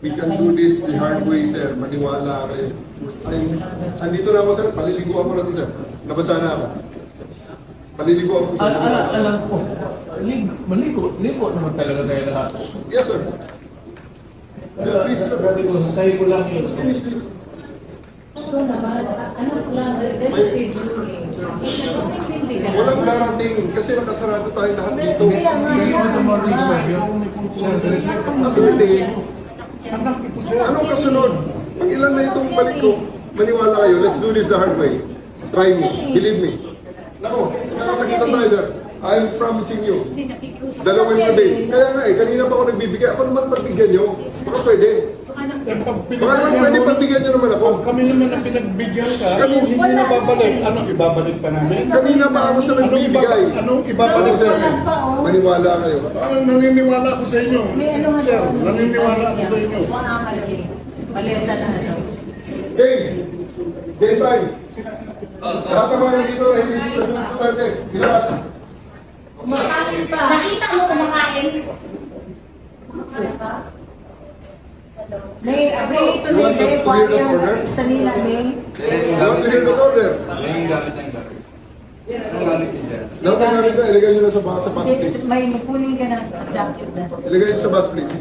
We can do this the hard way, sir. Maniwala kayo. Andito na ako, sir. Paliligo ako na to, sir. Nabasa na ako. Paliligo ako. Alam ko. Maligo naman talaga tayo lahat. Yes, sir. Yeah, please, sir. Sasayin ko lang yun. Finish this. Walang darating kasi nakasarado tayo lahat dito. Attorney, anong kasunod? Pag ilan na itong balik ko, maniwala kayo, let's do this the hard way. Try me, believe me. Nako, nakasakitan tayo, sir. I'm promising you. Dalawin mo din. Kaya nga kanina pa ako nagbibigay. Ako naman pagbigyan nyo. Baka pwede. Baka naman pwede pagbigyan nyo naman ako. Kami naman ang pinagbigyan ka, hindi na babalik. Anong ibabalik pa namin? Kanina pa ako sa nagbibigay. Anong ibabalik Sir, sa amin? maniwala kayo. Naniniwala ako sa inyo. Sir, naniniwala ako sa inyo. Maleta na ano. Day time. Lahat ng mga dito na hindi sila importante. Ilabas. Nakita mo kumakain? May agree to You want to hear the order? sa nila, May. You want to hear the order? Yung gamit ng gabi. Yung gamit niya dyan. Lahat ng gamit na, ilagay nyo na sa bus, please. May kunin ka ng jacket na. Ilagay nyo sa bus, please.